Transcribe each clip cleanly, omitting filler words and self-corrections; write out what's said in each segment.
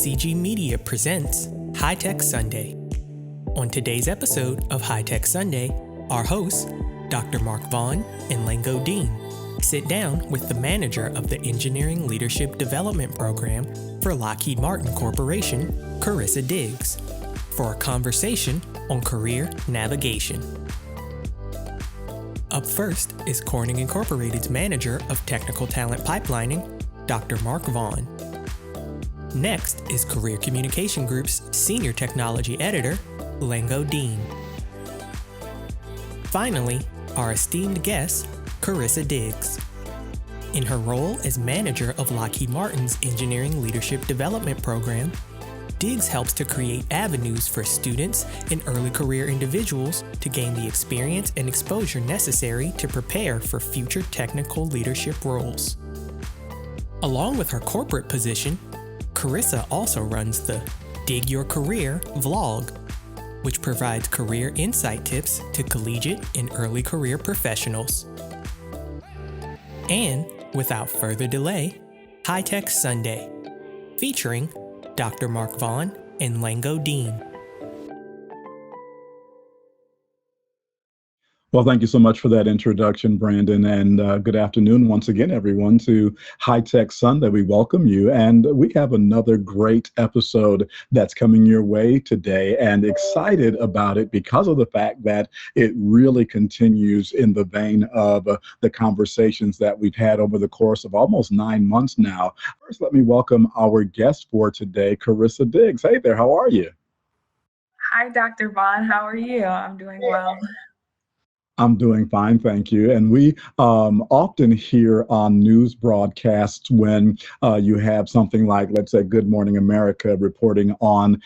CCG Media presents High Tech Sunday. On today's episode of High Tech Sunday, our hosts, Dr. Vaughn and Lango Deen, sit down with the manager of the Engineering Leadership Development Program for Lockheed Martin Corporation, Karissa Diggs, for a conversation on career navigation. Up first is Corning Incorporated's Manager of Technical Talent Pipelining, Dr. Vaughn. Next is Career Communication Group's Senior Technology Editor, Lango Deen. Finally, our esteemed guest, Karissa Diggs. In her role as manager of Lockheed Martin's Engineering Leadership Development Program, Diggs helps to create avenues for students and early career individuals to gain the experience and exposure necessary to prepare for future technical leadership roles. Along with her corporate position, Karissa also runs the Digg Your Career vlog, which provides career insight tips to collegiate and early career professionals. And without further delay, High Tech Sunday, featuring Dr. Vaughn and Lango Deen. Well, thank you so much for that introduction, Brandon, and good afternoon once again, everyone, to High Tech Sunday. We welcome you, and we have another great episode that's coming your way today, and excited about it because of the fact that it really continues in the vein of the conversations that we've had over the course of almost 9 months now. First, let me welcome our guest for today, Karissa Diggs. Hey there, how are you? Hi, Dr. Vaughn. How are you? I'm doing well. I'm doing fine, thank you. And we often hear on news broadcasts when you have something like, let's say, Good Morning America reporting on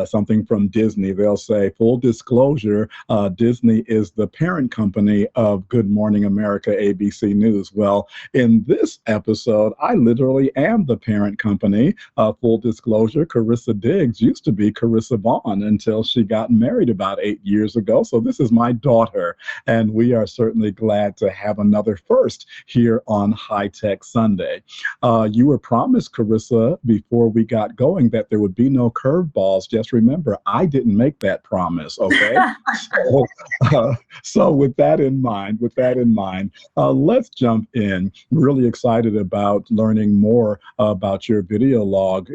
something from Disney. They'll say, full disclosure, Disney is the parent company of Good Morning America, ABC News. Well, in this episode, I literally am the parent company. Full disclosure, Karissa Diggs used to be Karissa Vaughn until she got married about 8 years ago. So this is my daughter. And we are certainly glad to have another first here on High Tech Sunday. You were promised, Karissa, before we got going that there would be no curveballs. Just remember, I didn't make that promise, okay? So with that in mind, let's jump in. Really excited about learning more about your video log,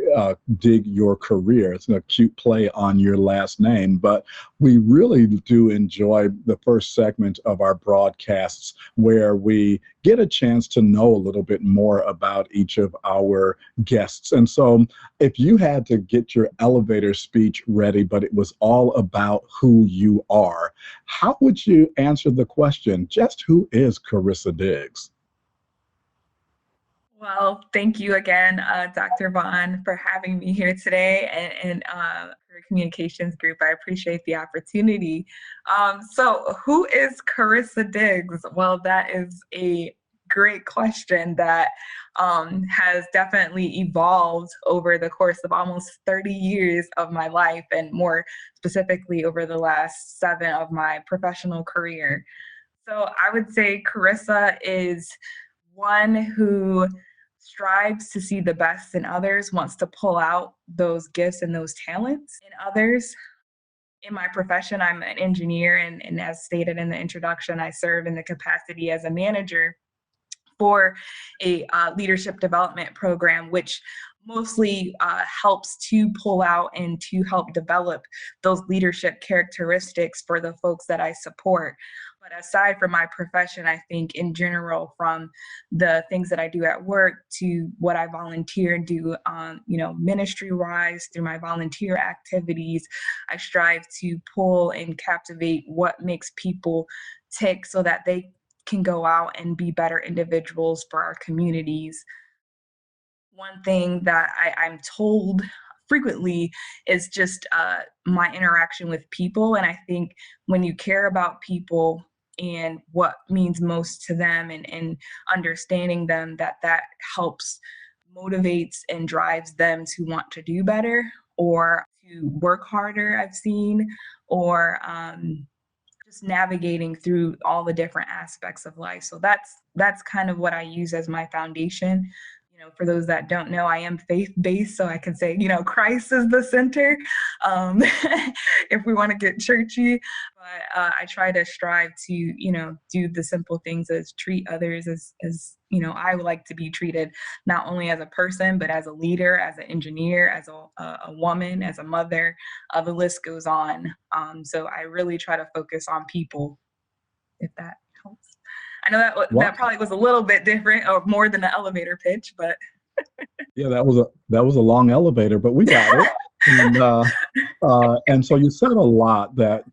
Digg Your Career. It's a cute play on your last name, but we really do enjoy the first segment of our broadcasts where we get a chance to know a little bit more about each of our guests. And so if you had to get your elevator speech ready, but it was all about who you are, how would you answer the question, just who is Karissa Diggs? Well, thank you again, Dr. Vaughn, for having me here today and Career Communications Group. I appreciate the opportunity. So who is Karissa Diggs? Well, that is a great question that has definitely evolved over the course of almost 30 years of my life, and more specifically over the last 7 of my professional career. So I would say Karissa is one who strives to see the best in others, wants to pull out those gifts and those talents in others. In my profession, I'm an engineer, and as stated in the introduction, I serve in the capacity as a manager for a leadership development program, which mostly helps to pull out and to help develop those leadership characteristics for the folks that I support. But aside from my profession, I think in general, from the things that I do at work to what I volunteer and do, ministry-wise through my volunteer activities, I strive to pull and captivate what makes people tick so that they can go out and be better individuals for our communities. One thing that I'm told frequently is just my interaction with people. And I think when you care about people and what means most to them, and understanding them, that helps, motivates and drives them to want to do better or to work harder, I've seen, or just navigating through all the different aspects of life. So that's kind of what I use as my foundation. For those that don't know, I am faith-based, so I can say, Christ is the center, if we want to get churchy. But I try to strive to, do the simple things as treat others as I would like to be treated, not only as a person, but as a leader, as an engineer, as a woman, as a mother. The list goes on. So I really try to focus on people, if that helps. I know that probably was a little bit different or more than an elevator pitch, but yeah, that was a long elevator, but we got it. And so you said a lot that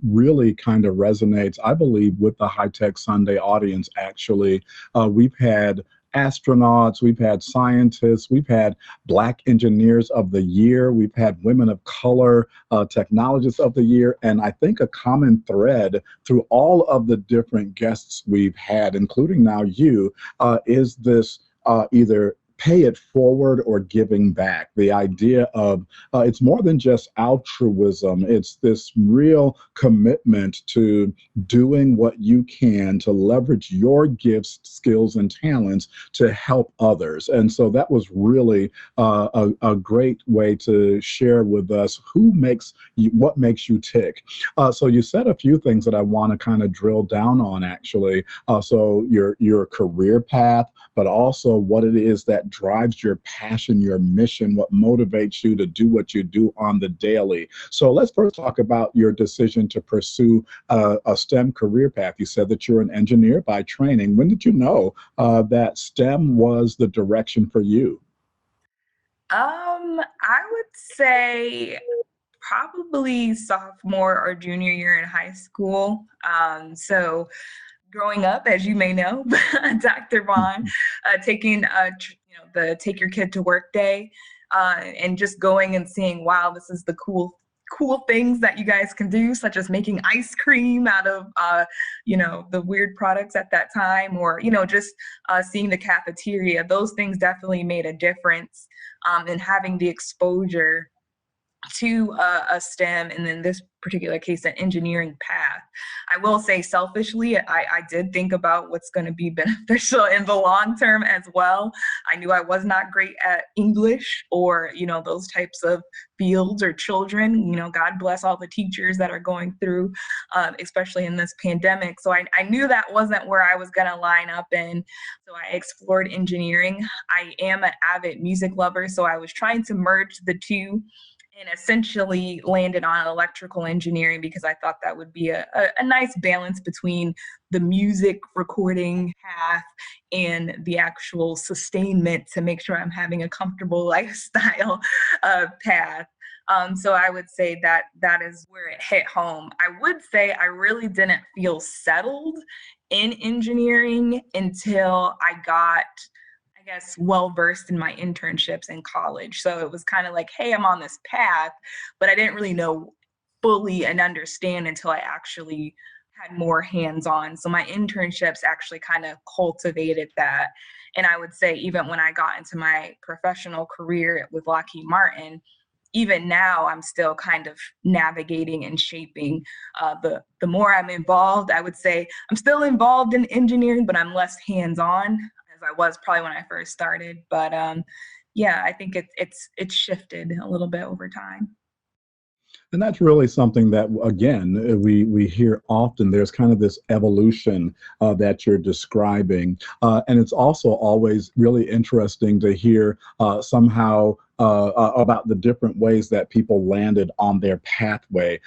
really kind of resonates, I believe, with the High Tech Sunday audience. Actually, we've had astronauts, we've had scientists, we've had Black Engineers of the Year, we've had Women of Color Technologists of the Year, and I think a common thread through all of the different guests we've had, including now you, is this either pay it forward or giving back. The idea of it's more than just altruism. It's this real commitment to doing what you can to leverage your gifts, skills, and talents to help others. And so that was really a great way to share with us what makes you tick. So you said a few things that I want to kind of drill down on, actually. So your career path, but also what it is that drives your passion, your mission, what motivates you to do what you do on the daily. So let's first talk about your decision to pursue a STEM career path. You said that you're an engineer by training. When did you know that STEM was the direction for you? I would say probably sophomore or junior year in high school. So growing up, as you may know, Dr. Vaughn, taking the Take Your Kid to Work Day, and just going and seeing, wow, this is the cool things that you guys can do, such as making ice cream out of the weird products at that time, or just seeing the cafeteria. Those things definitely made a difference, in having the exposure to a STEM, and in this particular case, an engineering path. I will say selfishly, I did think about what's going to be beneficial in the long term as well. I knew I was not great at English or, those types of fields or children. God bless all the teachers that are going through, especially in this pandemic. So I knew that wasn't where I was going to line up in. So I explored engineering. I am an avid music lover, so I was trying to merge the two, and essentially landed on electrical engineering because I thought that would be a nice balance between the music recording path and the actual sustainment to make sure I'm having a comfortable lifestyle path. So I would say that is where it hit home. I would say I really didn't feel settled in engineering until I got, I guess, well-versed in my internships in college. So it was kind of like, hey, I'm on this path, but I didn't really know fully and understand until I actually had more hands-on. So my internships actually kind of cultivated that. And I would say even when I got into my professional career with Lockheed Martin, even now I'm still kind of navigating and shaping. The more I'm involved, I would say I'm still involved in engineering, but I'm less hands-on as I was probably when I first started. But yeah, I think it's shifted a little bit over time. And that's really something that, again, we hear often. There's kind of this evolution that you're describing. And it's also always really interesting to hear somehow about the different ways that people landed on their pathway.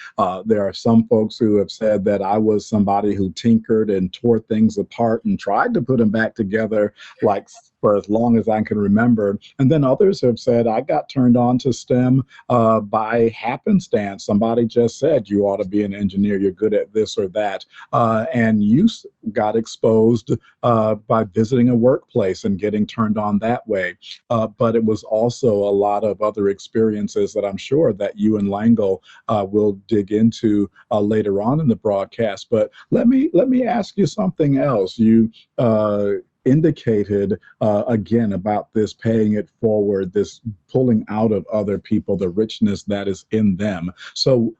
There are some folks who have said that I was somebody who tinkered and tore things apart and tried to put them back together, like for as long as I can remember. And then others have said I got turned on to STEM by happenstance. Somebody just said you ought to be an engineer, you're good at this or that. And you got exposed by visiting a workplace and getting turned on that way. But it was also a lot of other experiences that I'm sure that you and Lango will dig into later on in the broadcast. But let me ask you something else. You indicated again about this paying it forward, this pulling out of other people the richness that is in them. So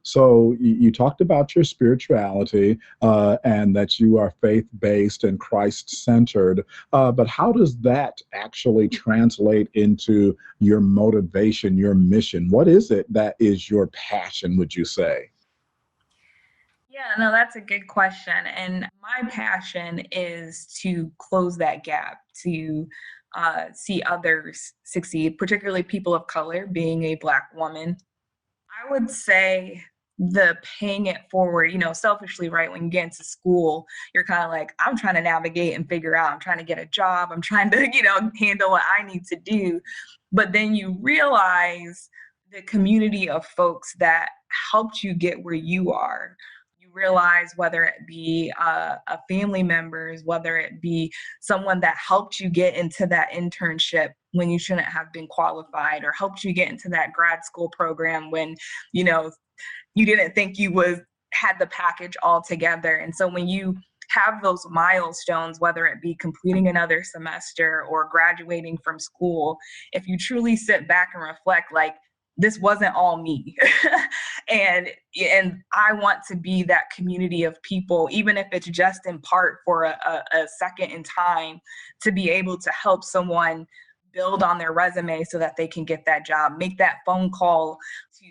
you talked about your spirituality and that you are faith-based and Christ-centered. But how does that actually translate into your motivation, your mission? What is it that is your passion, would you say? Yeah, no, that's a good question. And my passion is to close that gap, to see others succeed, particularly people of color, being a Black woman. I would say the paying it forward, selfishly, right? When you get into school, you're kind of like, I'm trying to navigate and figure out, I'm trying to get a job, I'm trying to, handle what I need to do. But then you realize the community of folks that helped you get where you are. You realize whether it be a family members, whether it be someone that helped you get into that internship when you shouldn't have been qualified, or helped you get into that grad school program when you know you didn't think you was had the package all together. And so when you have those milestones, whether it be completing another semester or graduating from school, if you truly sit back and reflect, like, this wasn't all me. and I want to be that community of people, even if it's just in part for a second in time, to be able to help someone build on their resume so that they can get that job, make that phone call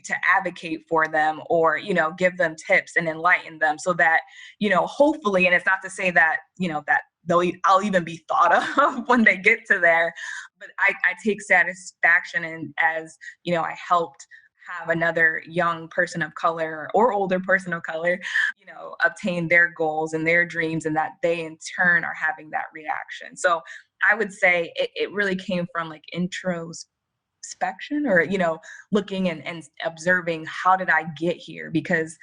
to advocate for them, or give them tips and enlighten them so that hopefully, and it's not to say that that I'll even be thought of when they get to there, but I take satisfaction in as I helped have another young person of color or older person of color obtain their goals and their dreams, and that they in turn are having that reaction. So I would say it really came from like introspection, or looking and observing, how did I get here? Because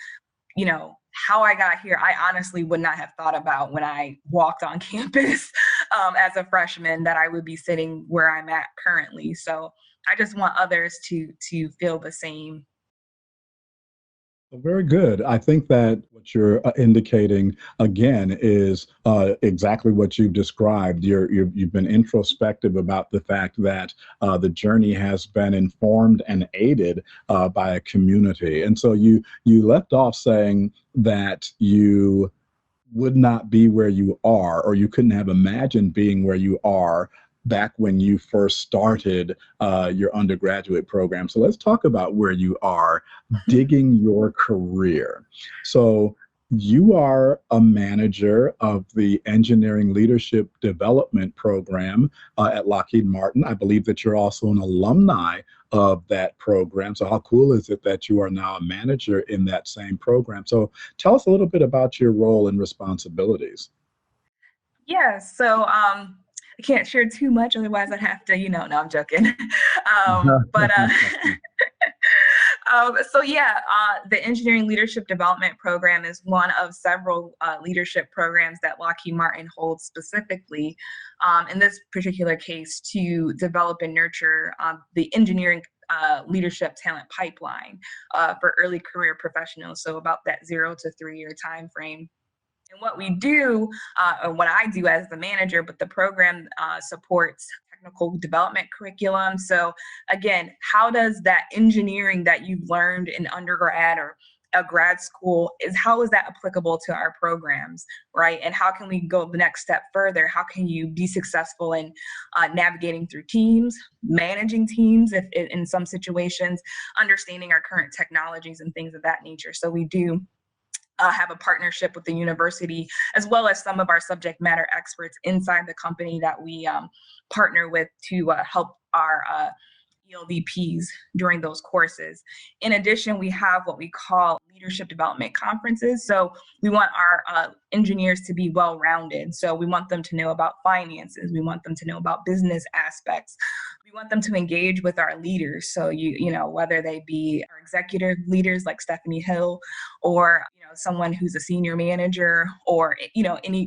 how I got here, I honestly would not have thought about when I walked on campus as a freshman, that I would be sitting where I'm at currently. So I just want others to feel the same. Well, very good. I think that what you're indicating again is exactly what you've described. You've been introspective about the fact that the journey has been informed and aided by a community. And so you left off saying that you would not be where you are, or you couldn't have imagined being where you are back when you first started your undergraduate program. So let's talk about where you are, digging your career. So you are a manager of the Engineering Leadership Development Program at Lockheed Martin. I believe that you're also an alumni of that program. So how cool is it that you are now a manager in that same program? So tell us a little bit about your role and responsibilities. Yeah, so I can't share too much, otherwise I'd have to, no, I'm joking. But so yeah, the Engineering Leadership Development Program is one of several leadership programs that Lockheed Martin holds specifically, in this particular case, to develop and nurture the engineering leadership talent pipeline for early career professionals. So about that 0 to 3 year time frame. And what we do, or what I do as the manager, but the program supports technical development curriculum. So again, how does that engineering that you've learned in undergrad or a grad school, how is that applicable to our programs, right? And how can we go the next step further? How can you be successful in navigating through teams, managing teams if in some situations, understanding our current technologies and things of that nature. So we do have a partnership with the university, as well as some of our subject matter experts inside the company that we partner with to help our ELDPs during those courses. In addition, we have what we call leadership development conferences. So we want our engineers to be well-rounded. So we want them to know about finances. We want them to know about business aspects. We want them to engage with our leaders. So whether they be our executive leaders like Stephanie Hill, or someone who's a senior manager, or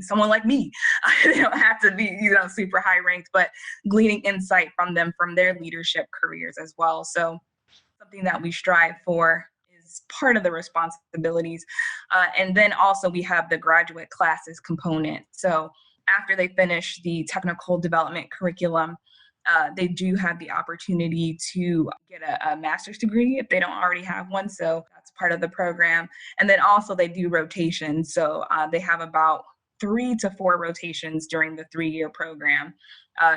someone like me. They don't have to be super high ranked, but gleaning insight from them, from their leadership careers as well. So something that we strive for is part of the responsibilities. And then also we have the graduate classes component. So after they finish the technical development curriculum, they do have the opportunity to get a master's degree if they don't already have one. So that's part of the program. And then also they do rotations. So they have about 3 to 4 rotations during the 3-year program.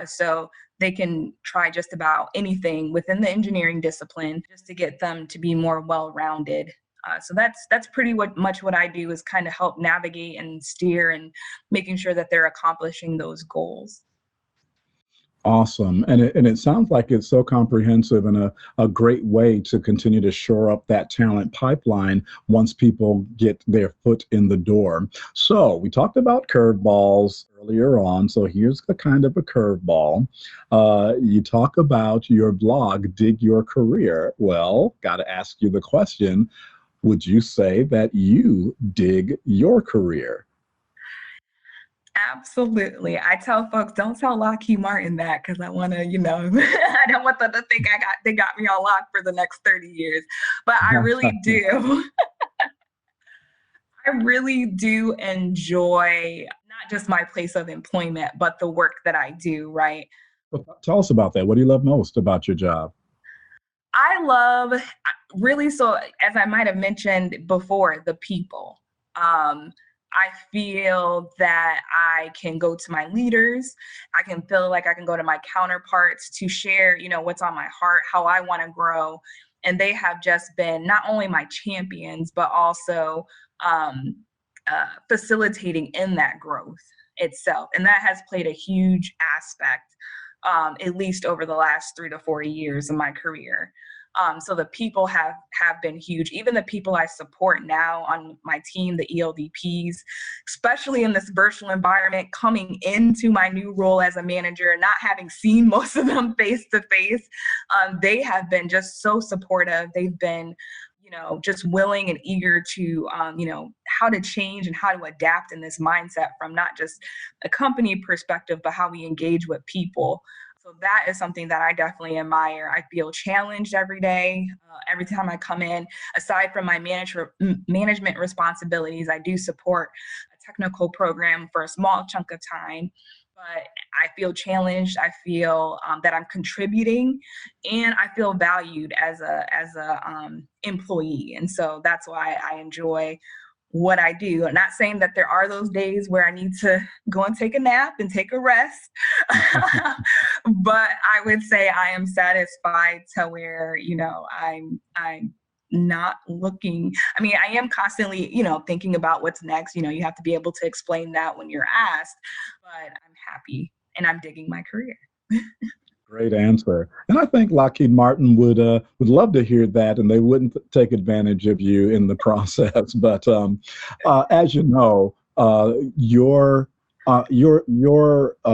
So they can try just about anything within the engineering discipline just to get them to be more well-rounded. So that's pretty much what I do, is kind of help navigate and steer and making sure that they're accomplishing those goals. Awesome. And it sounds like it's so comprehensive and a great way to continue to shore up that talent pipeline once people get their foot in the door. So we talked about curveballs earlier on. So here's a kind of a curveball. You talk about your blog, Digg Your Career. Well, got to ask you the question, would you say that you dig your career? Absolutely. I tell folks, don't tell Lockheed Martin that, because I want to, I don't want them to think they got me on lock for the next 30 years. But I really do. I really do enjoy not just my place of employment, but the work that I do, right? Well, tell us about that. What do you love most about your job? I love really, so as I might have mentioned before, the people. I feel that I can go to my leaders. I can feel like I can go to my counterparts to share, what's on my heart, how I want to grow. And they have just been not only my champions, but also facilitating in that growth itself. And that has played a huge aspect, at least over the last 3 to 4 years of my career. So the people have been huge. Even the people I support now on my team, the ELDPs, especially in this virtual environment, coming into my new role as a manager, not having seen most of them face to face, they have been just so supportive. They've been, just willing and eager to, how to change and how to adapt in this mindset from not just a company perspective, but how we engage with people. So that is something that I definitely admire. I feel challenged every day, every time I come in. Aside from my management responsibilities, I do support a technical program for a small chunk of time. But I feel challenged. I feel that I'm contributing, and I feel valued as a employee. And so that's why I enjoy what I do. I'm not saying that there are those days where I need to go and take a nap and take a rest, but I would say I am satisfied to where, I'm not looking. I mean, I am constantly, thinking about what's next. You have to be able to explain that when you're asked, but I'm happy and I'm digging my career. Great answer. And I think Lockheed Martin would love to hear that, and they wouldn't take advantage of you in the process. But as you know, your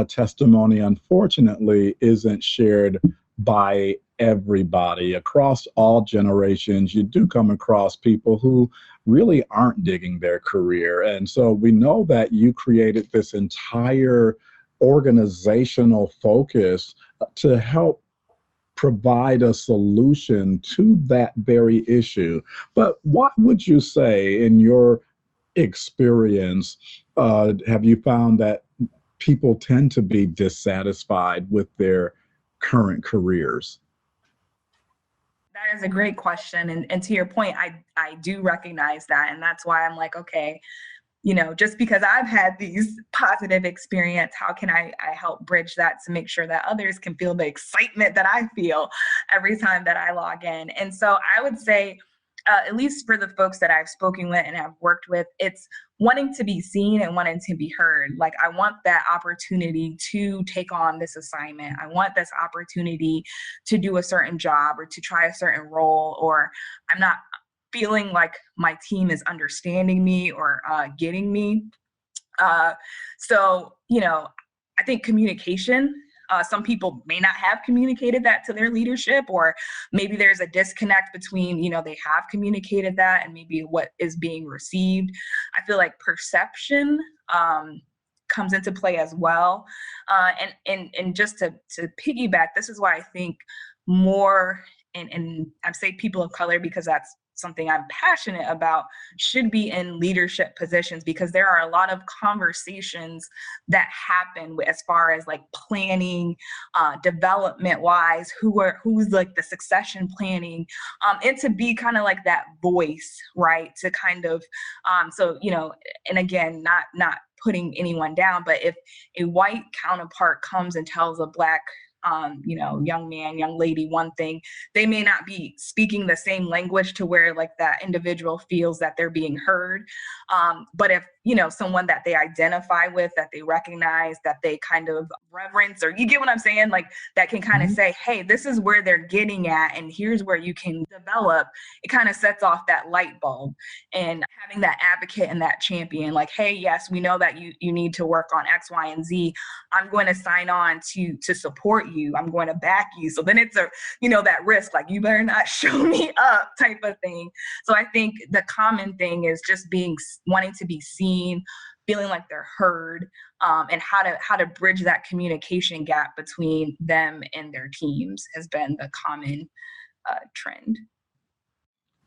testimony, unfortunately, isn't shared by everybody across all generations. You do come across people who really aren't digging their career, and so we know that you created this entire organizational focus to help provide a solution to that very issue. But what would you say, in your experience, have you found that people tend to be dissatisfied with their current careers? That is a great question. And to your point, I do recognize that. And that's why I'm like, okay, just because I've had these positive experience, how can I help bridge that to make sure that others can feel the excitement that I feel every time that I log in? And so I would say, at least for the folks that I've spoken with and have worked with, it's wanting to be seen and wanting to be heard. Like, I want that opportunity to take on this assignment. I want this opportunity to do a certain job or to try a certain role, or I'm not feeling like my team is understanding me or getting me. So, I think communication, some people may not have communicated that to their leadership, or maybe there's a disconnect between, they have communicated that and maybe what is being received. I feel like perception comes into play as well. And just to piggyback, this is why I think more, and I say people of color because that's something I'm passionate about should be in leadership positions, because there are a lot of conversations that happen as far as like planning, development wise, who's like the succession planning, and to be kind of like that voice, right? To kind of, so, and again, not putting anyone down, but if a white counterpart comes and tells a Black young man, young lady one thing, they may not be speaking the same language to where like that individual feels that they're being heard. But if, someone that they identify with, that they recognize, that they kind of reverence, or you get what I'm saying? Like that can kind of say, hey, this is where they're getting at, and here's where you can develop. It kind of sets off that light bulb, and having that advocate and that champion, like, hey, yes, we know that you need to work on X, Y, and Z. I'm going to sign on to support you. I'm going to back you. So then it's that risk, like, you better not show me up type of thing. So I think the common thing is just wanting to be seen, feeling like they're heard, and how to bridge that communication gap between them and their teams has been the common trend.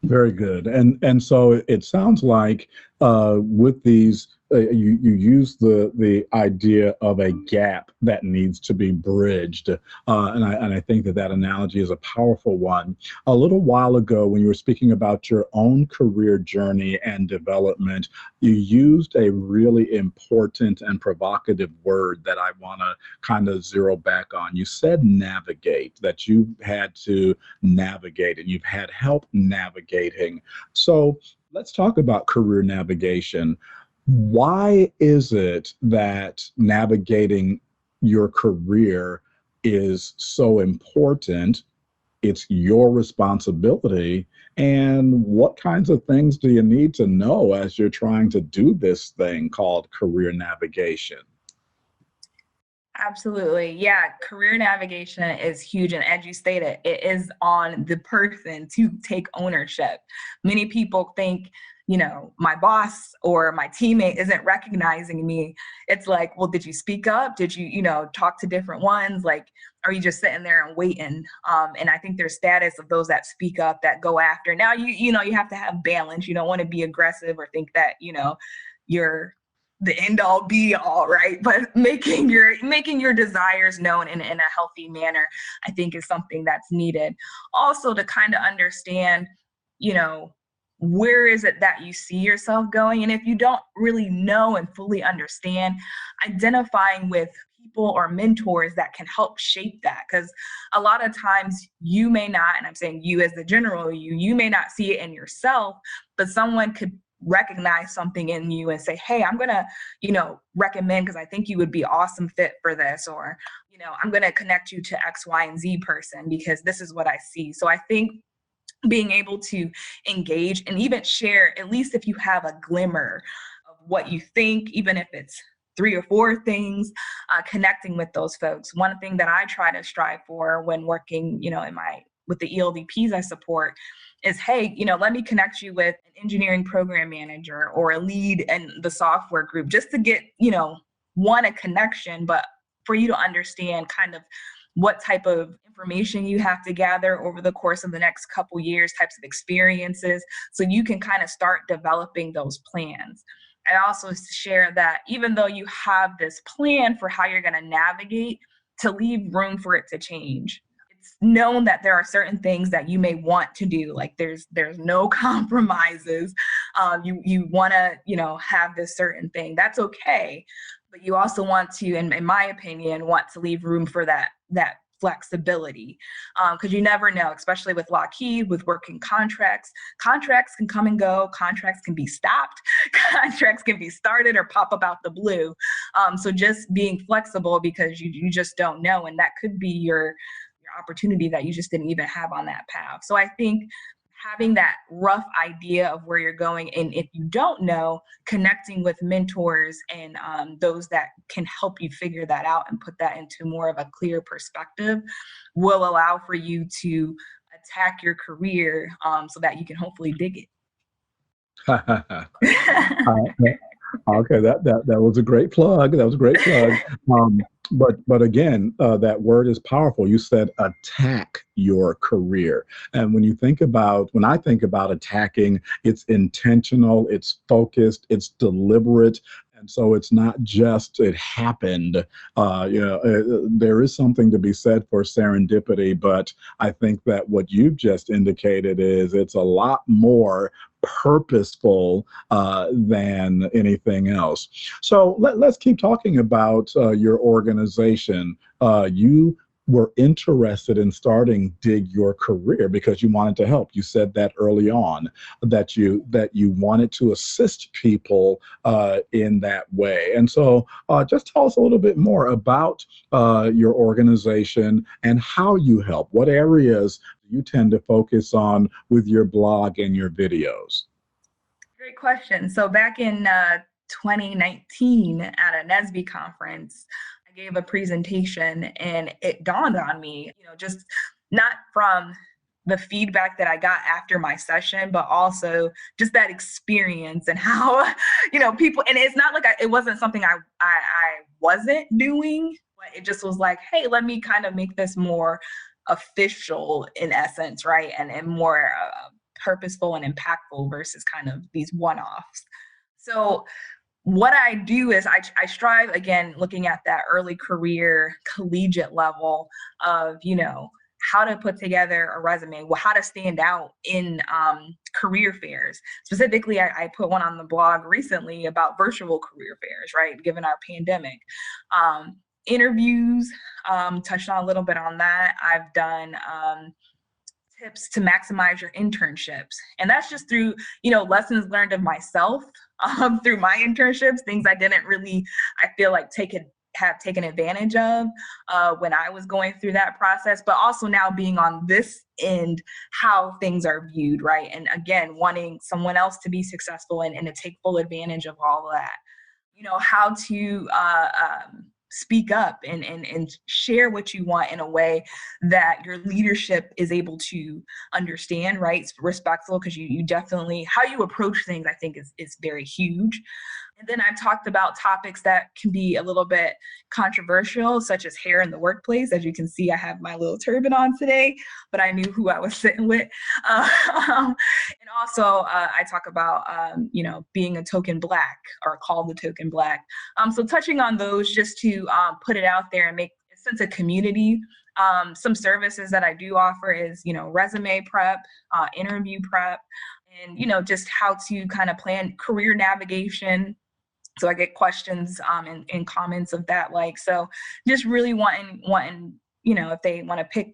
Very good. And so it sounds like with these, you use the idea of a gap that needs to be bridged. And I think that analogy is a powerful one. A little while ago, when you were speaking about your own career journey and development, you used a really important and provocative word that I want to kind of zero back on. You said navigate, that you had to navigate and you've had help navigating. So let's talk about career navigation. Why is it that navigating your career is so important? It's your responsibility. And what kinds of things do you need to know as you're trying to do this thing called career navigation? Absolutely. Yeah. Career navigation is huge. And as you stated, it is on the person to take ownership. Many people think, my boss or my teammate isn't recognizing me. It's like, well, did you speak up? Did you, talk to different ones? Like, are you just sitting there and waiting? And I think there's status of those that speak up, that go after. Now, you have to have balance. You don't want to be aggressive or think that, you're the end all be all, right? But making your desires known in a healthy manner, I think, is something that's needed. Also, to kind of understand, where is it that you see yourself going? And if you don't really know and fully understand, identifying with people or mentors that can help shape that. Because a lot of times you may not, and I'm saying you as the general, you may not see it in yourself, but someone could recognize something in you and say, hey, I'm going to, recommend, because I think you would be awesome fit for this, or, I'm going to connect you to X, Y, and Z person because this is what I see. So I think being able to engage and even share, at least if you have a glimmer of what you think, even if it's 3 or 4 things, connecting with those folks. One thing that I try to strive for when working, with the ELDPs I support is, hey, let me connect you with an engineering program manager or a lead in the software group, just to get, a connection, but for you to understand kind of what type of information you have to gather over the course of the next couple years, types of experiences, so you can kind of start developing those plans. I also share that even though you have this plan for how you're going to navigate, to leave room for it to change. It's known that there are certain things that you may want to do, like there's no compromises. You want to, have this certain thing. That's okay. But you also want to, in my opinion, want to leave room for that flexibility, because you never know, especially with Lockheed, with working contracts can come and go, contracts can be stopped, contracts can be started or pop up out the blue. So just being flexible, because you just don't know, and that could be your opportunity that you just didn't even have on that path. So I think having that rough idea of where you're going, and if you don't know, connecting with mentors and those that can help you figure that out and put that into more of a clear perspective, will allow for you to attack your career, so that you can hopefully dig it. Okay, that was a great plug. That was a great plug. But again, that word is powerful. You said attack your career. And when I think about attacking, it's intentional, it's focused, it's deliberate. And so it's not just it happened. There is something to be said for serendipity, but I think that what you've just indicated is it's a lot more purposeful than anything else. So let's keep talking about your organization. You were interested in starting Dig Your Career because you wanted to help. You said that early on that you wanted to assist people in that way. And so just tell us a little bit more about your organization and how you help. What areas you tend to focus on with your blog and your videos? Great question. So back in 2019 at a NSBE conference, I gave a presentation and it dawned on me, just not from the feedback that I got after my session, but also just that experience and how, people, and it's not like it wasn't something I wasn't doing, but it just was like, hey, let me kind of make this more official in essence, right? And more purposeful and impactful versus kind of these one-offs. So what I do is I strive, again, looking at that early career collegiate level of, how to put together a resume, how to stand out in career fairs. Specifically, I put one on the blog recently about virtual career fairs, right, given our pandemic. Interviews, touched on a little bit on that. I've done tips to maximize your internships. And that's just through, lessons learned of myself through my internships, things I didn't really, I feel like have taken advantage of when I was going through that process, but also now being on this end, how things are viewed, right? And again, wanting someone else to be successful and to take full advantage of all of that. How to speak up and share what you want in a way that your leadership is able to understand, right? It's respectful, because you definitely, how you approach things, I think is very huge. And then I've talked about topics that can be a little bit controversial, such as hair in the workplace. As you can see, I have my little turban on today, but I knew who I was sitting with. And also, I talk about, being a token Black, or called the token Black. So touching on those just to put it out there and make a sense of community. Some services that I do offer is, resume prep, interview prep, and, just how to kind of plan career navigation. So I get questions and comments of that, so just really wanting, if they want to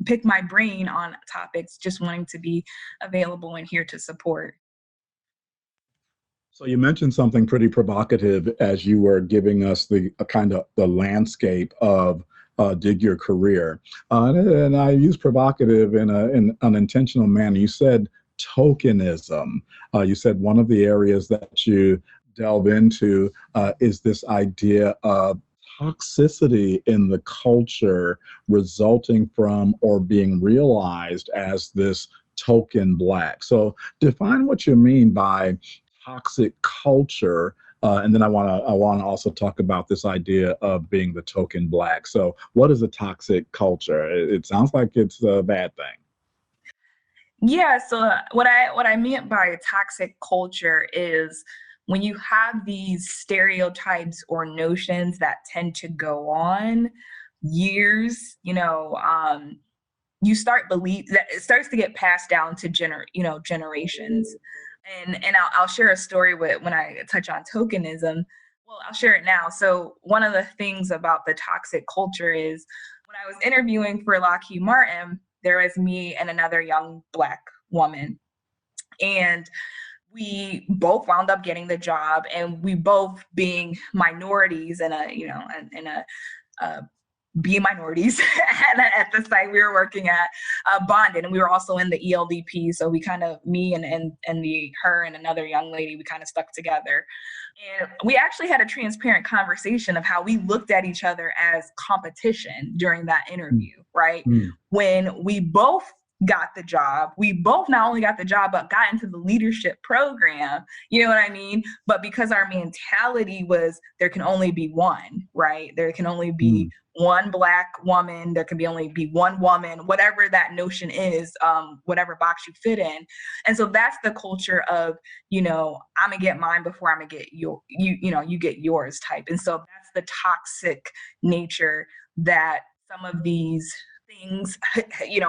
pick my brain on topics, just wanting to be available and here to support. So you mentioned something pretty provocative as you were giving us the kind of the landscape of Dig Your Career, and I use provocative in an intentional manner. You said tokenism. You said one of the areas that you delve into is this idea of toxicity in the culture resulting from or being realized as this token Black. So define what you mean by toxic culture. And then I want to also talk about this idea of being the token Black. So what is a toxic culture? It sounds like it's a bad thing. Yeah, so what I meant by toxic culture is when you have these stereotypes or notions that tend to go on years, you start believe that it starts to get passed down to generations. And I'll share a story when I touch on tokenism. Well, I'll share it now. So one of the things about the toxic culture is when I was interviewing for Lockheed Martin, there was me and another young Black woman. And we both wound up getting the job, and we both being minorities being minorities at the site we were working at, bonded, and we were also in the ELDP. So we kind of, me and her and another young lady, we kind of stuck together. And we actually had a transparent conversation of how we looked at each other as competition during that interview, right? Mm. When we both got the job. We both not only got the job, but got into the leadership program. You know what I mean? But because our mentality was there can only be one, right? There can only be one Black woman. There can only be one woman, whatever that notion is, whatever box you fit in. And so that's the culture of, I'm gonna get mine before I'm gonna get you get yours type. And so that's the toxic nature that some of these things,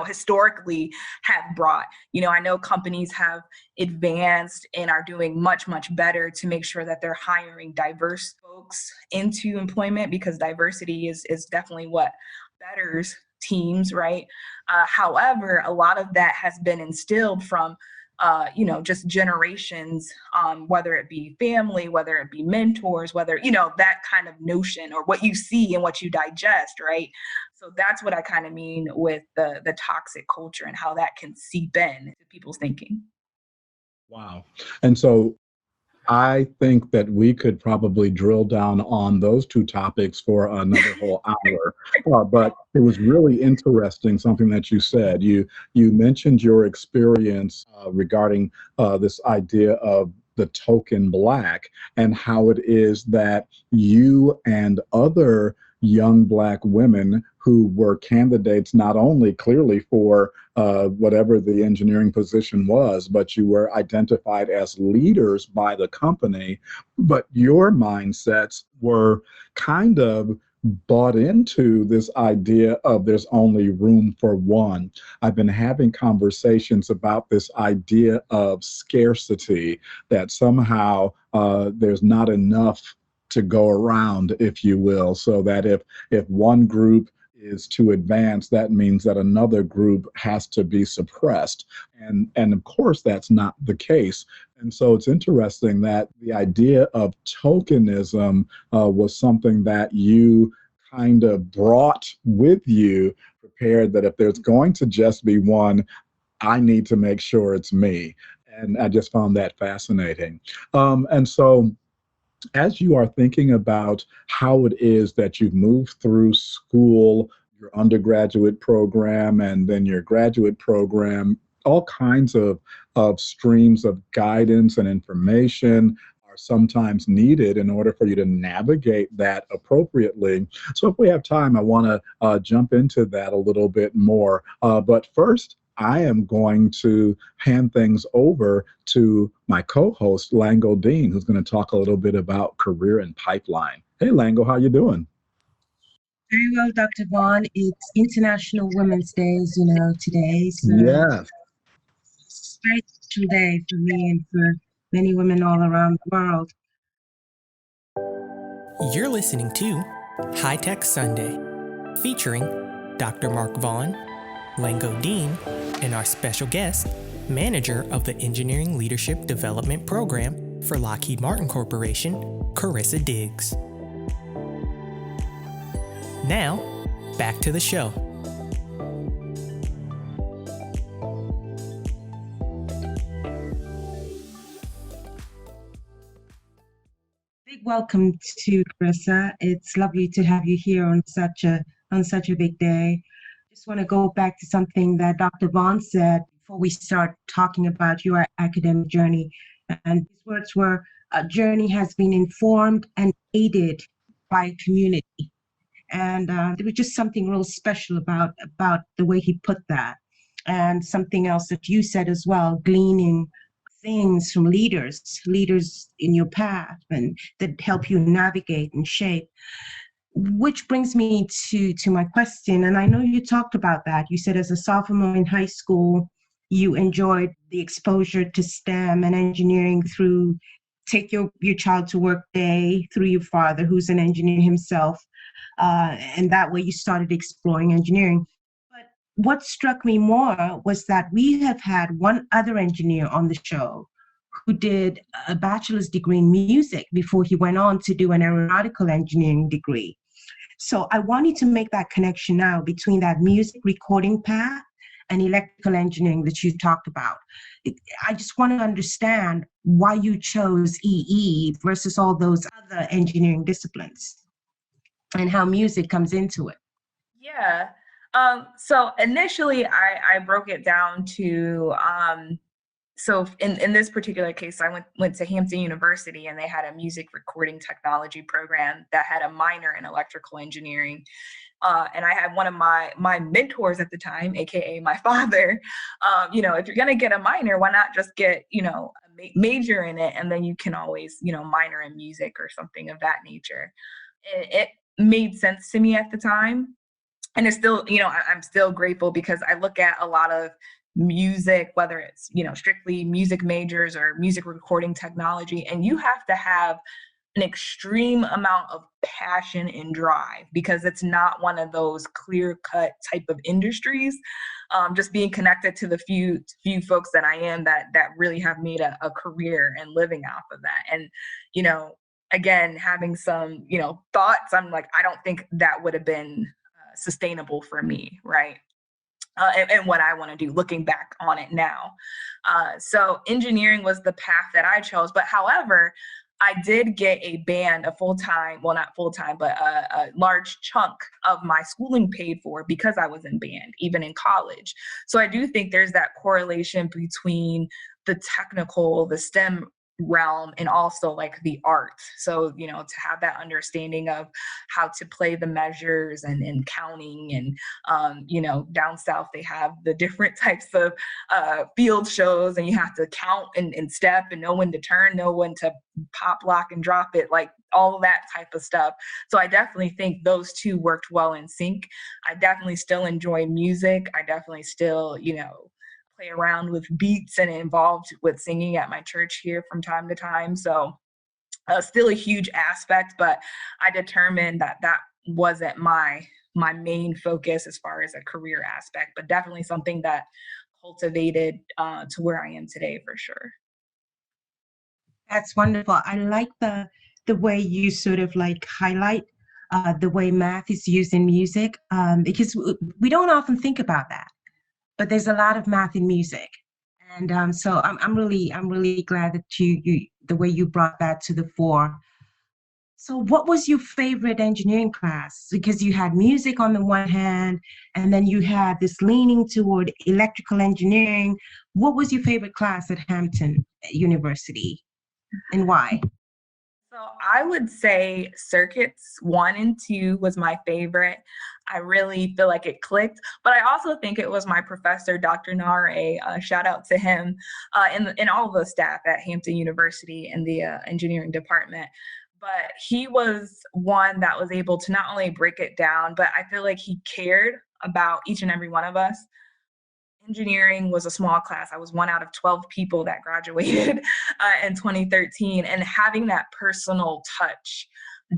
historically have brought. I know companies have advanced and are doing much, much better to make sure that they're hiring diverse folks into employment, because diversity is definitely what betters teams, right? However, a lot of that has been instilled from just generations, whether it be family, whether it be mentors, whether, that kind of notion, or what you see and what you digest, right? So that's what I kind of mean with the toxic culture and how that can seep in to people's thinking. Wow. And so I think that we could probably drill down on those two topics for another whole hour. But it was really interesting, something that you said. You mentioned your experience regarding this idea of the token Black, and how it is that you and other young Black women who were candidates not only clearly for whatever the engineering position was, but you were identified as leaders by the company, but your mindsets were kind of bought into this idea of there's only room for one. I've been having conversations about this idea of scarcity, that somehow there's not enough to go around, if you will, so that if one group is to advance, that means that another group has to be suppressed. And of course, that's not the case. And so it's interesting that the idea of tokenism was something that you kind of brought with you, prepared that if there's going to just be one, I need to make sure it's me. And I just found that fascinating. And so as you are thinking about how it is that you've moved through school, your undergraduate program, and then your graduate program, all kinds of streams of guidance and information are sometimes needed in order for you to navigate that appropriately. So if we have time, I want to jump into that a little bit more. But first, I am going to hand things over to my co-host, Lango Deen, who's going to talk a little bit about career and pipeline. Hey, Lango, how you doing? Very well, Dr. Vaughn. It's International Women's Day, today. So Yes. it's a very special day for me and for many women all around the world. You're listening to High Tech Sunday, featuring Dr. Mark Vaughn, Lango Deen, and our special guest, manager of the Engineering Leadership Development Program for Lockheed Martin Corporation, Karissa Diggs. Now, back to the show. Big welcome to Karissa. It's lovely to have you here on such a big day. Just want to go back to something that Dr. Vaughn said before we start talking about your academic journey. And his words were, a journey has been informed and aided by community. And there was just something real special about the way he put that. And something else that you said as well, gleaning things from leaders in your path and that help you navigate and shape. Which brings me to my question, and I know you talked about that. You said as a sophomore in high school, you enjoyed the exposure to STEM and engineering through Take Your Child to Work Day, through your father, who's an engineer himself, and that way you started exploring engineering. But what struck me more was that we have had one other engineer on the show who did a bachelor's degree in music before he went on to do an aeronautical engineering degree. So I wanted to make that connection now between that music recording path and electrical engineering that you talked about. I just want to understand why you chose EE versus all those other engineering disciplines and how music comes into it. Yeah. So initially I broke it down to, so in this particular case, I went to Hampton University, and they had a music recording technology program that had a minor in electrical engineering. And I had one of my mentors at the time, aka my father. If you're gonna get a minor, why not just get a major in it, and then you can always minor in music or something of that nature. It made sense to me at the time, and it's still, I'm still grateful, because I look at a lot of music, whether it's strictly music majors or music recording technology, and you have to have an extreme amount of passion and drive, because it's not one of those clear cut type of industries. Just being connected to the few folks that I am that really have made a career and living off of that. And again, having some thoughts, I'm like, I don't think that would have been sustainable for me, right? And what I want to do looking back on it now. So engineering was the path that I chose. But however, I did get a band, a full-time, well, not full-time, but a large chunk of my schooling paid for, because I was in band, even in college. So I do think there's that correlation between the technical, the STEM realm, and also like the art. So, to have that understanding of how to play the measures and counting, and, down south, they have the different types of field shows, and you have to count and step and know when to turn, know when to pop, lock, and drop it, like all of that type of stuff. So I definitely think those two worked well in sync. I definitely still enjoy music. I definitely still, play around with beats and involved with singing at my church here from time to time. So still a huge aspect, but I determined that wasn't my main focus as far as a career aspect, but definitely something that cultivated to where I am today, for sure. That's wonderful. I like the way you sort of like highlight the way math is used in music, because we don't often think about that, but there's a lot of math in music, and so I'm really glad that you the way you brought that to the fore. So what was your favorite engineering class? Because you had music on the one hand, and then you had this leaning toward electrical engineering. What was your favorite class at Hampton University, and why? So I would say circuits 1 and 2 was my favorite. I really feel like it clicked, but I also think it was my professor, Dr. Nare. Shout out to him, and all the staff at Hampton University in the engineering department. But he was one that was able to not only break it down, but I feel like he cared about each and every one of us. Engineering was a small class. I was one out of 12 people that graduated in 2013. And having that personal touch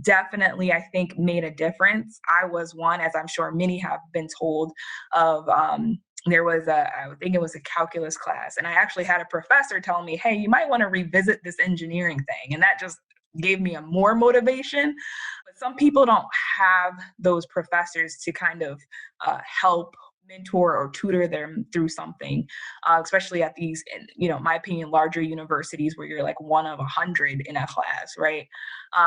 definitely, I think, made a difference. I was one, as I'm sure many have been told, of there was I think it was a calculus class. And I actually had a professor tell me, hey, you might want to revisit this engineering thing. And that just gave me a more motivation. But some people don't have those professors to kind of help mentor or tutor them through something, especially at these, in my opinion, larger universities where you're like one of 100 in a class, right?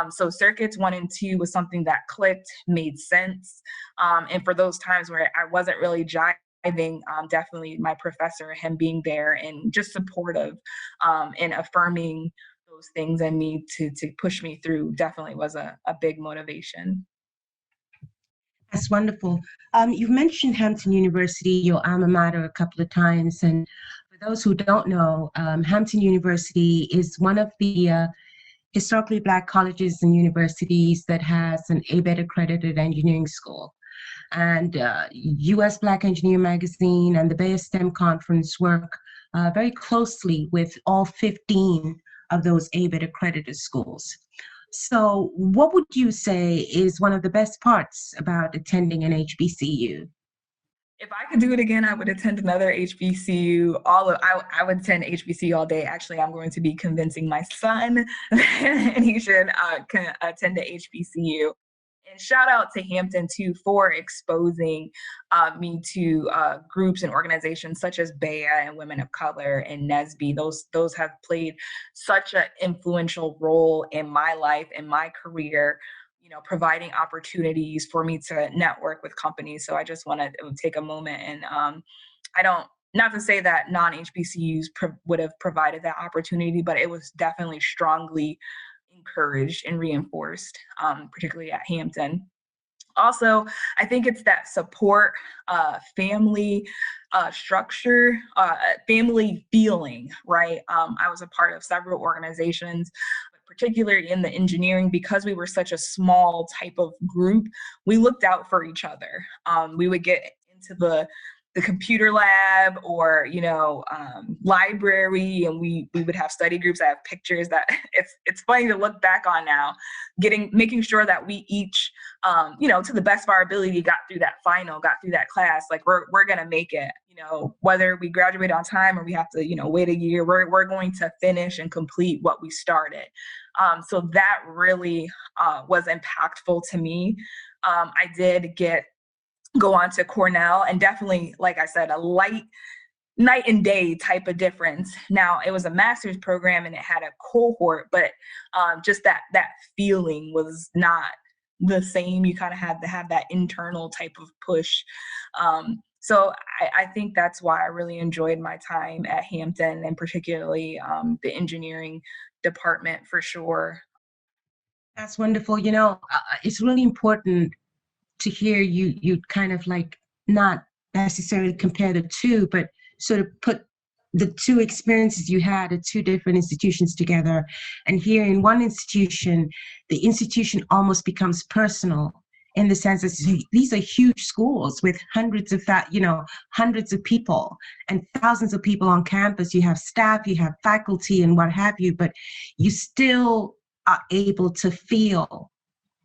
So circuits 1 and 2 was something that clicked, made sense. And for those times where I wasn't really jiving, definitely my professor, him being there and just supportive, and affirming those things in me to push me through, definitely was a big motivation. That's wonderful. You've mentioned Hampton University, your alma mater, a couple of times. And for those who don't know, Hampton University is one of the historically Black colleges and universities that has an ABET accredited engineering school. And US Black Engineer Magazine and the Bay STEM Conference work very closely with all 15 of those ABET accredited schools. So what would you say is one of the best parts about attending an HBCU? If I could do it again, I would attend another HBCU. I would attend HBCU all day. Actually, I'm going to be convincing my son and he should attend the HBCU. And shout out to Hampton too for exposing me to groups and organizations such as BEA and Women of Color and NSBE. Those have played such an influential role in my life and my career. providing opportunities for me to network with companies. So I just want to take a moment and not to say that non-HBCUs would have provided that opportunity, but it was definitely strongly encouraged and reinforced, particularly at Hampton. Also, I think it's that support, family structure, family feeling, right? I was a part of several organizations, particularly in the engineering, because we were such a small type of group, we looked out for each other. We would get into the computer lab or library, and we would have study groups. I have pictures that it's funny to look back on now, making sure that we each to the best of our ability got through that class. Like we're gonna make it, whether we graduate on time or we have to wait a year, we're going to finish and complete what we started. So that really was impactful to me. I did go on to Cornell, and definitely, like I said, a light night and day type of difference. Now, it was a master's program and it had a cohort, but just that feeling was not the same. You kind of had to have that internal type of push. So I think that's why I really enjoyed my time at Hampton, and particularly the engineering department for sure. That's wonderful. It's really important to hear you kind of like not necessarily compare the two, but sort of put the two experiences you had at two different institutions together. And here in one institution, the institution almost becomes personal, in the sense that these are huge schools with hundreds of people and thousands of people on campus. You have staff, you have faculty and what have you, but you still are able to feel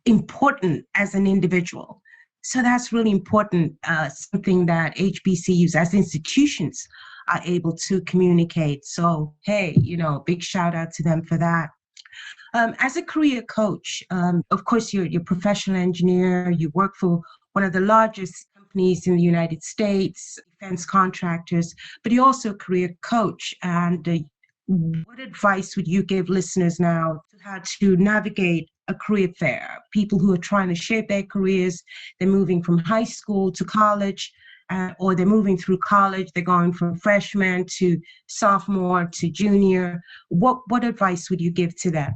important as an individual. So that's really important, something that HBCUs as institutions are able to communicate. So, hey, big shout out to them for that. As a career coach, of course, you're a professional engineer. You work for one of the largest companies in the United States, defense contractors, but you're also a career coach. And what advice would you give listeners now to how to navigate a career fair? People who are trying to shape their careers, they're moving from high school to college, or they're moving through college, they're going from freshman to sophomore to junior. What advice would you give to them?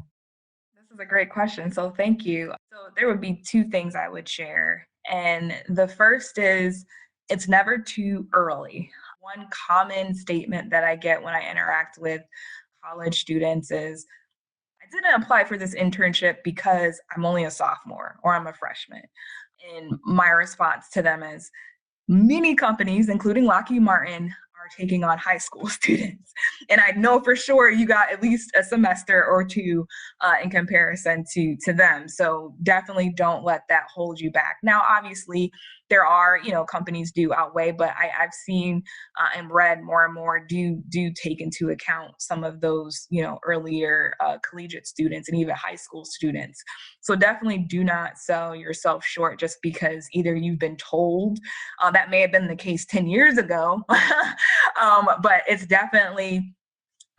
This is a great question. So thank you. So there would be two things I would share. And the first is, it's never too early. One common statement that I get when I interact with college students is, I didn't apply for this internship because I'm only a sophomore or I'm a freshman. And my response to them is, many companies, including Lockheed Martin, are taking on high school students. And I know for sure you got at least a semester or two in comparison to them. So definitely don't let that hold you back. Now, obviously, there are, companies do outweigh, but I've seen and read more and more do take into account some of those, earlier collegiate students and even high school students. So definitely do not sell yourself short just because either you've been told. That may have been the case 10 years ago, but it's definitely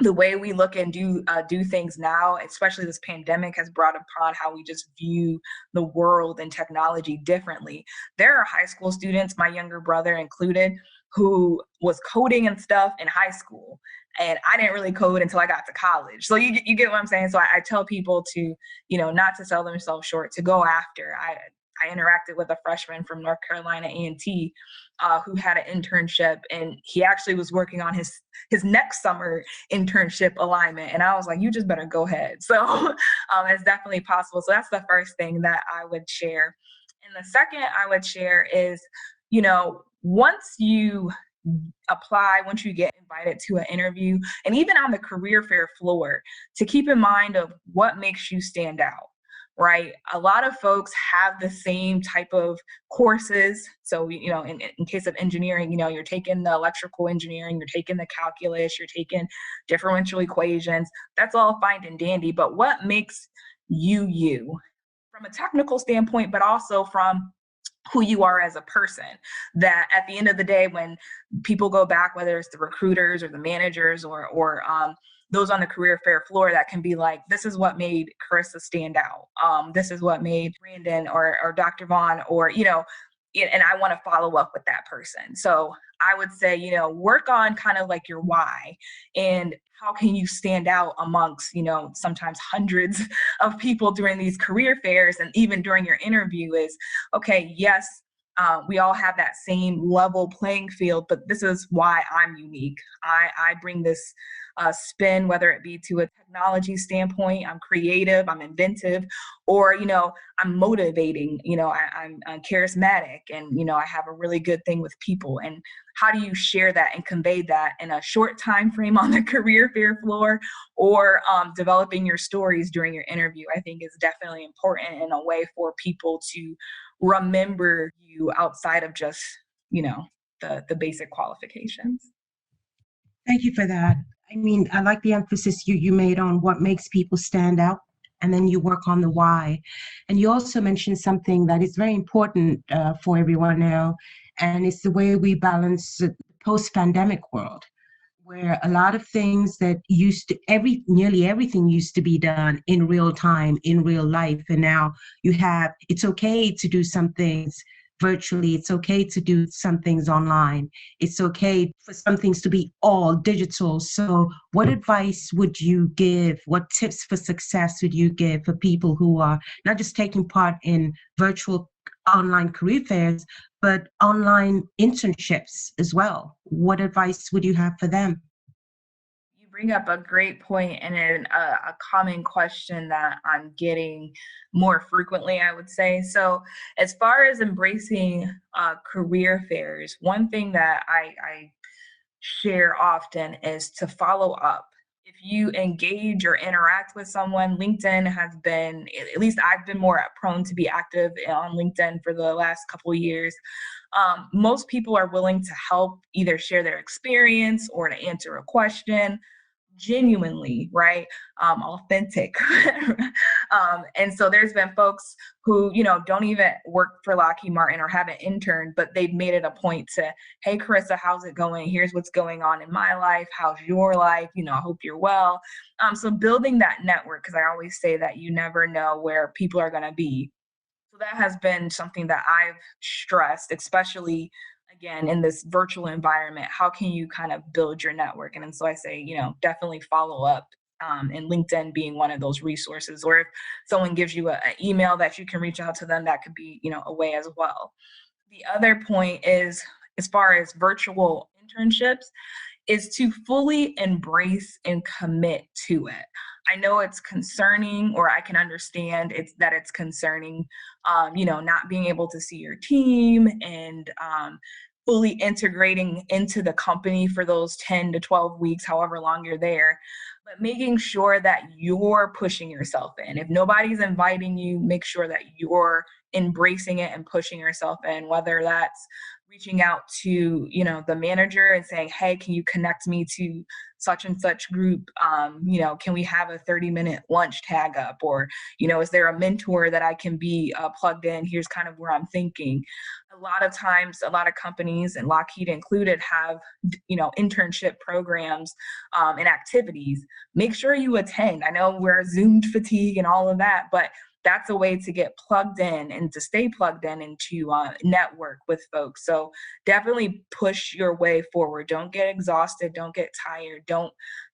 the way we look and do things now. Especially this pandemic has brought upon how we just view the world and technology differently. There are high school students, my younger brother included, who was coding and stuff in high school, and I didn't really code until I got to college. So you get what I'm saying? So I tell people to, not to sell themselves short, to go after. I interacted with a freshman from North Carolina A&T who had an internship, and he actually was working on his next summer internship alignment. And I was like, you just better go ahead. So it's definitely possible. So that's the first thing that I would share. And the second I would share is, once you apply, once you get invited to an interview, and even on the career fair floor, to keep in mind of what makes you stand out. Right. A lot of folks have the same type of courses. So, in case of engineering, you're taking the electrical engineering, you're taking the calculus, you're taking differential equations. That's all fine and dandy. But what makes you from a technical standpoint, but also from who you are as a person, that at the end of the day, when people go back, whether it's the recruiters or the managers or those on the career fair floor that can be like, this is what made Karissa stand out. This is what made Brandon or Dr. Vaughn, or, and I want to follow up with that person. So I would say, work on kind of like your why, and how can you stand out amongst, sometimes hundreds of people during these career fairs, and even during your interview is, okay, yes, we all have that same level playing field, but this is why I'm unique. I bring this spin, whether it be to a technology standpoint, I'm creative, I'm inventive, or, I'm motivating, I'm charismatic, and, I have a really good thing with people. And how do you share that and convey that in a short time frame on the career fair floor, or developing your stories during your interview, I think is definitely important in a way for people to remember you outside of just, the basic qualifications. Thank you for that. I mean, I like the emphasis you made on what makes people stand out, and then you work on the why. And you also mentioned something that is very important for everyone now, and it's the way we balance the post-pandemic world, where a lot of things that nearly everything used to be done in real time, in real life. And now it's okay to do some things virtually. It's okay to do some things online. It's okay for some things to be all digital. So what advice would you give? What tips for success would you give for people who are not just taking part in virtual online career fairs, but online internships as well? What advice would you have for them? You bring up a great point, and a common question that I'm getting more frequently, I would say. So as far as embracing career fairs, one thing that I share often is to follow up. If you engage or interact with someone, LinkedIn has been, at least I've been more prone to be active on LinkedIn for the last couple of years. Most people are willing to help, either share their experience or to answer a question genuinely, right? Authentic. And so there's been folks who, don't even work for Lockheed Martin or haven't interned, but they've made it a point to, hey, Karissa, how's it going? Here's what's going on in my life. How's your life? I hope you're well. So building that network, because I always say that you never know where people are going to be. So that has been something that I've stressed, especially again in this virtual environment. How can you kind of build your network? And so I say, definitely follow up, and LinkedIn being one of those resources. Or if someone gives you an email that you can reach out to them, that could be, a way as well. The other point is, as far as virtual internships, is to fully embrace and commit to it. I know it's concerning, or I can understand it's concerning, not being able to see your team and fully integrating into the company for those 10 to 12 weeks, however long you're there, but making sure that you're pushing yourself in. If nobody's inviting you, make sure that you're embracing it and pushing yourself in, whether that's reaching out to, the manager and saying, hey, can you connect me to such and such group? Can we have a 30-minute lunch tag up? Or, is there a mentor that I can be plugged in? Here's kind of where I'm thinking. A lot of times, a lot of companies, and Lockheed included, have, internship programs and activities. Make sure you attend. I know we're Zoomed fatigue and all of that, but that's a way to get plugged in and to stay plugged in and to network with folks. So definitely push your way forward. Don't get exhausted. Don't get tired. Don't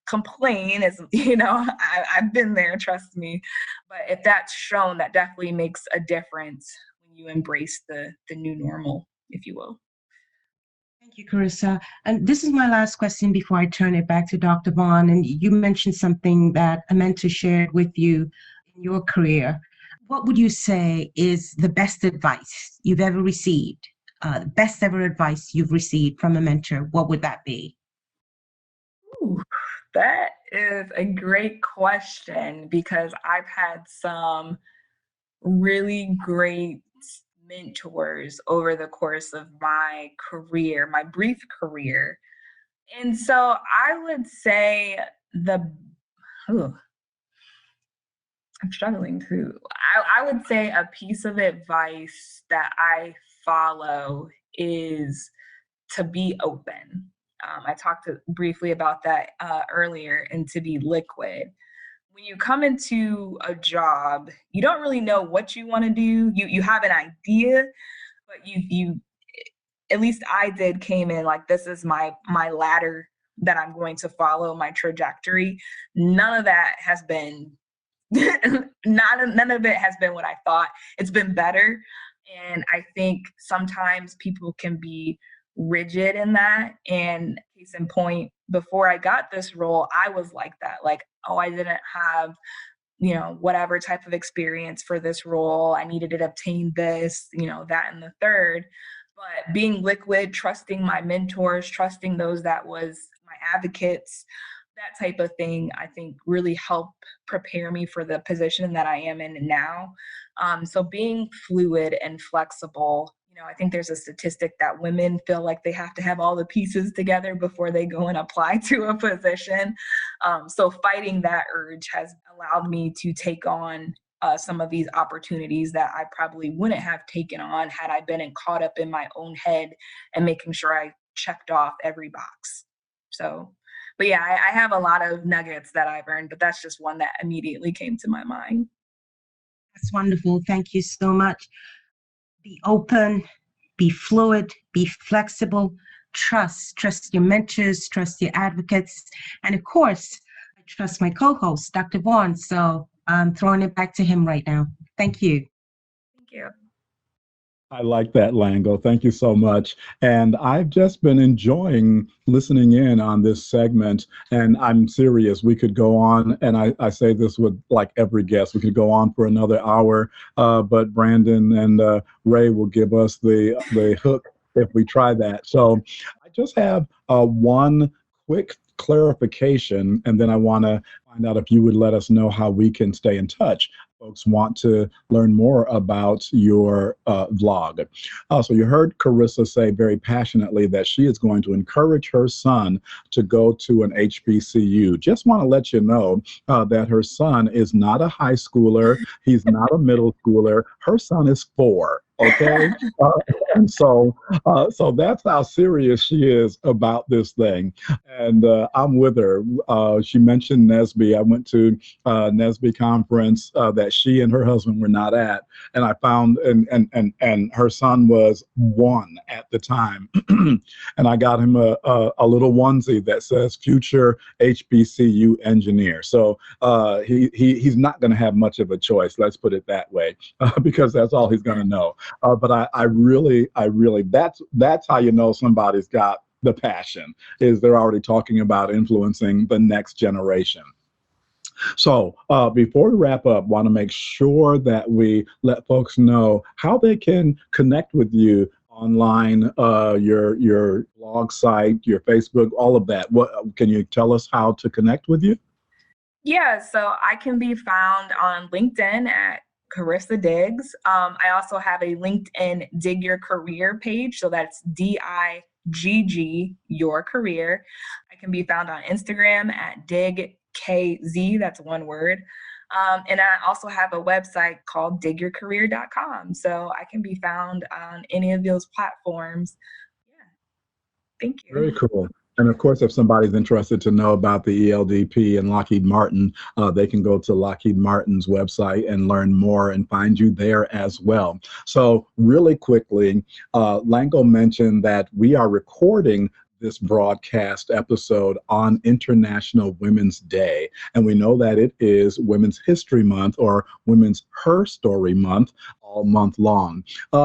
complain. As I've been there, trust me. But if that's shown, that definitely makes a difference when you embrace the new normal, if you will. Thank you, Karissa. And this is my last question before I turn it back to Dr. Vaughn. And you mentioned something that a mentor shared with you in your career. What would you say is the best advice you've ever received? The best ever advice you've received from a mentor? What would that be? Ooh, that is a great question, because I've had some really great mentors over the course of my career, my brief career. And so I would say I'm struggling to. I would say a piece of advice that I follow is to be open. I talked briefly about that earlier, and to be liquid. When you come into a job, you don't really know what you want to do. You have an idea, but you at least I did came in like, this is my ladder that I'm going to follow, my trajectory. None of that has been none of it has been what I thought. It's been better. And I think sometimes people can be rigid in that. And case in point, before I got this role, I was like that. Like, oh, I didn't have, whatever type of experience for this role. I needed to obtain this, that and the third. But being liquid, trusting my mentors, trusting those that was my advocates, that type of thing, I think really helped prepare me for the position that I am in now. So being fluid and flexible, I think there's a statistic that women feel like they have to have all the pieces together before they go and apply to a position. So fighting that urge has allowed me to take on some of these opportunities that I probably wouldn't have taken on had I been caught up in my own head and making sure I checked off every box. So, but yeah, I have a lot of nuggets that I've earned, but that's just one that immediately came to my mind. That's wonderful. Thank you so much. Be open, be fluid, be flexible, trust your mentors, trust your advocates. And of course, I trust my co-host, Dr. Vaughn. So I'm throwing it back to him right now. Thank you. Thank you. I like that, Lango. Thank you so much. And I've just been enjoying listening in on this segment. And I'm serious. We could go on, and I say this with like every guest, we could go on for another hour, but Brandon and Ray will give us the hook if we try that. So I just have one quick clarification, and then I want to find out if you would let us know how we can stay in touch. Folks want to learn more about your vlog. So you heard Karissa say very passionately that she is going to encourage her son to go to an HBCU. Just want to let you know that her son is not a high schooler. He's not a middle schooler. Her son is 4. Okay. And so that's how serious she is about this thing. And I'm with her. She mentioned NSBE. I went to NSBE conference that she and her husband were not at. And I found, and her son was 1 at the time. And I got him a little onesie that says future HBCU engineer. So he's not going to have much of a choice. Let's put it that way, because that's all he's going to know. But I really, that's how you know somebody's got the passion, is they're already talking about influencing the next generation. So before we wrap up, want to make sure that we let folks know how they can connect with you online, your blog site, your Facebook, all of that. What can you tell us how to connect with you? Yeah, so I can be found on LinkedIn at Karissa Diggs. I also have a LinkedIn Digg Your Career page, so that's DIGG Your Career. I can be found on Instagram at Digg KZ, that's one word. And I also have a website called digyourcareer.com. So I can be found on any of those platforms. Yeah, thank you. Very cool. And of course, if somebody's interested to know about the ELDP and Lockheed Martin, they can go to Lockheed Martin's website and learn more and find you there as well. So really quickly, Lango mentioned that we are recording this broadcast episode on International Women's Day. And we know that it is Women's History Month, or Women's Her Story Month, all month long.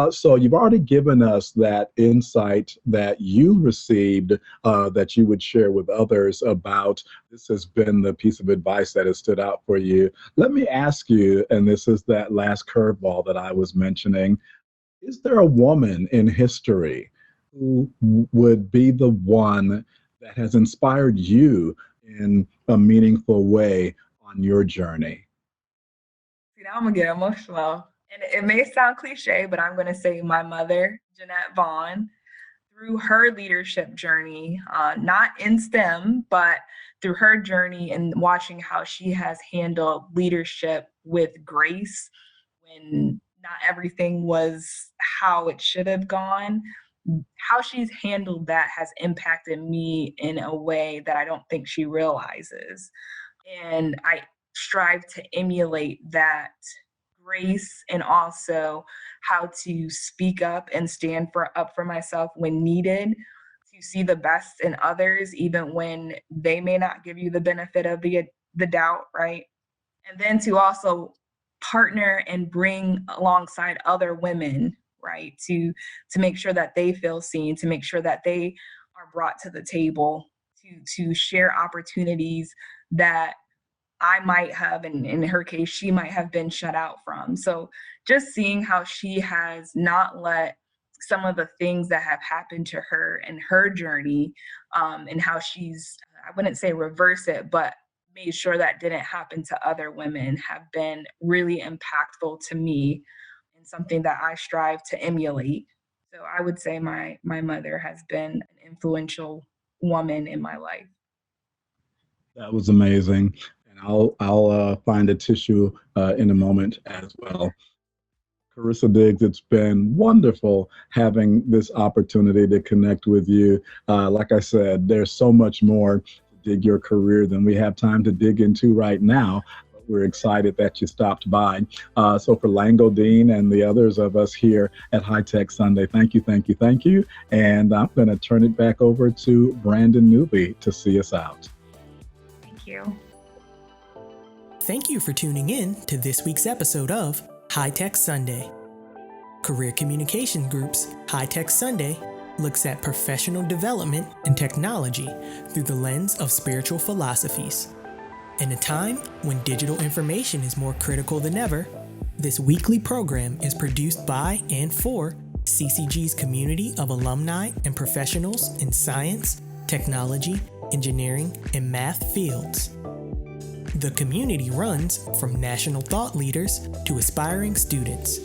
So you've already given us that insight that you received that you would share with others about. This has been the piece of advice that has stood out for you. Let me ask you, and this is that last curveball that I was mentioning, is there a woman in history who would be the one that has inspired you in a meaningful way on your journey? See, now I'm gonna get emotional. And it may sound cliche, but I'm gonna say my mother, Jeanette Vaughn, through her leadership journey, not in STEM, but through her journey and watching how she has handled leadership with grace when not everything was how it should have gone. how she's handled that has impacted me in a way that I don't think she realizes. And I strive to emulate that grace, and also how to speak up and stand up for myself when needed, to see the best in others even when they may not give you the benefit of the doubt, right? And then to also partner and bring alongside other women, right, to make sure that they feel seen, to make sure that they are brought to the table, to share opportunities that I might have, and in her case, she might have been shut out from. So just seeing how she has not let some of the things that have happened to her and her journey, and how she's, I wouldn't say reverse it, but made sure that didn't happen to other women, have been really impactful to me, and something that I strive to emulate. So I would say my mother has been an influential woman in my life. That was amazing. And I'll find a tissue in a moment as well. Karissa Diggs, it's been wonderful having this opportunity to connect with you. Like I said, there's so much more to dig your career than we have time to dig into right now. But we're excited that you stopped by. So for Lango Deen and the others of us here at High Tech Sunday, thank you, thank you, thank you. And I'm going to turn it back over to Brandon Newby to see us out. Thank you. Thank you for tuning in to this week's episode of High Tech Sunday. Career Communication Group's High Tech Sunday looks at professional development and technology through the lens of spiritual philosophies. In a time when digital information is more critical than ever, this weekly program is produced by and for CCG's community of alumni and professionals in science, technology, engineering, and math fields. The community runs from national thought leaders to aspiring students,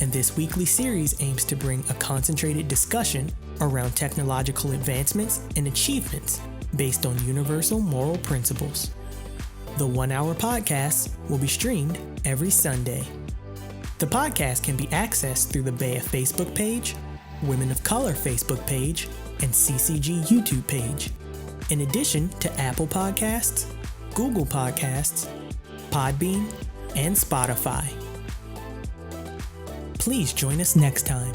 and this weekly series aims to bring a concentrated discussion around technological advancements and achievements based on universal moral principles. The 1-hour podcast will be streamed every Sunday. The podcast can be accessed through the BAYA Facebook page, Women of Color Facebook page, and CCG YouTube page, in addition to Apple Podcasts, Google Podcasts, Podbean, and Spotify. Please join us next time.